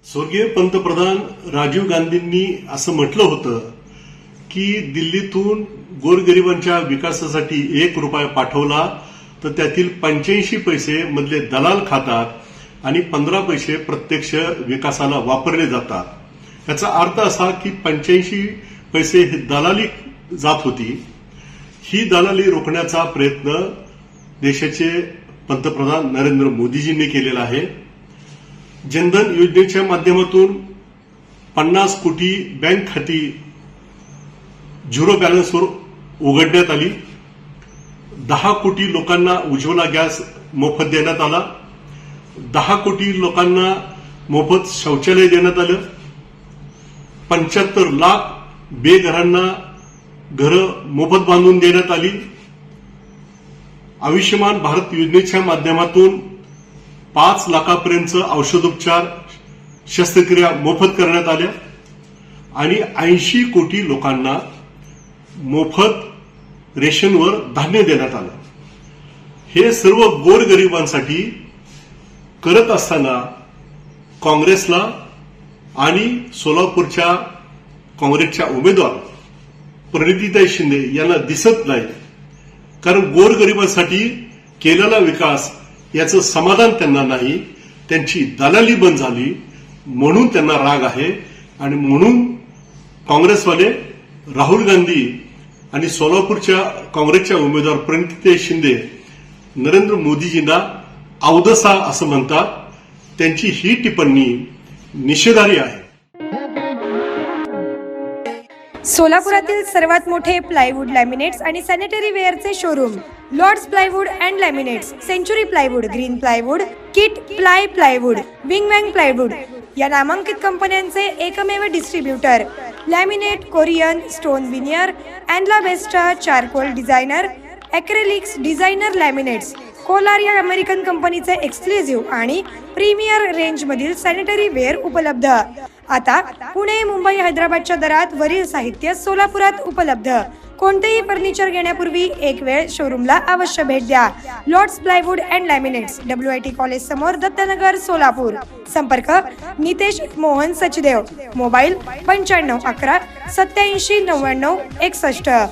स्वर्गीय पंतप्रधान राजीव गांधींनी असं म्हटलं होतं की दिल्लीतून गोरगरिबांच्या विकासासाठी 1 रुपया पाठवला तर त्यातील 85 पैसे मधले दलाल खातात आणि 15 पैसे प्रत्यक्ष विकासाला वापरले जातात। याचा अर्थ असा की 85 पैसे हे दलाली जात होती। ही दलाली रोखण्याचा प्रयत्न देशाचे पंतप्रधान नरेंद्र मोदीजींनी केलेला आहे। जनधन योजनेच्या माध्यमातून 50 कोटी बँक खाती झिरो बॅलन्सवर उघडण्यात आली। 10 कोटी लोकांना उज्ज्वला गॅस मोफत देण्यात आला। 10 कोटी लोकांना मोफत शौचालय देण्यात आलं। 75 लाख बेघरांना घरं मोफत बांधून देण्यात आली। आयुष्यमान भारत योजनेच्या माध्यमातून 5 लाखापर्यंत औषधोपचार शस्त्रक्रिया मोफत करण्यात आल्या आणि 80 कोटी लोकांना मोफत रेशनवर धान्य देण्यात आलं। हे सर्व गोरगरिबांसाठी करत असताना काँग्रेसला आणि सोलापूरच्या काँग्रेसच्या उमेदवार प्रणितीताई शिंदे यांना दिसत नाही, कारण गोरगरिबांसाठी केलेला विकास याचं समाधान त्यांना नाही। त्यांची दलाली बंद झाली म्हणून त्यांना राग आहे आणि म्हणून काँग्रेसवाले राहुल गांधी आणि सोलापूरच्या काँग्रेसच्या उमेदवार प्रणितीताई शिंदे नरेंद्र मोदीजींना अवदसा असं म्हणतात। त्यांची ही टिप्पणी निषेधार्ह आहे। सोलापुरातील सर्वात मोठे प्लायवूड, लॅमिनेट्स आणि सॅनिटरी वेअरचे showroom Lords plywood and laminates, Century plywood, Green plywood, Kit plywood, Wing Wang plywood या नामांकित कंपन्यांचे एकमेव distributor. Laminate, Corian, stone veneer, अँडला बेस्टा, charcoal designer, acrylics designer laminates, कोलार या अमेरिकन कंपनीचे एक्सक्लुझिव्ह आणि प्रीमियर रेंजमधील सॅनिटरी वेअर उपलब्ध। आता पुणे, मुंबई, हैदराबादच्या दरात वरील साहित्य सोलापुरात उपलब्ध। कोणतेही फर्निचर घेण्यापूर्वी एक वेळ शोरूमला अवश्य भेट द्या। Lords plywood and laminates, WIT college समोर, दत्तनगर, सोलापूर। संपर्क नितेश मोहन सचदेव, मोबाईल 95 11 87 99 61।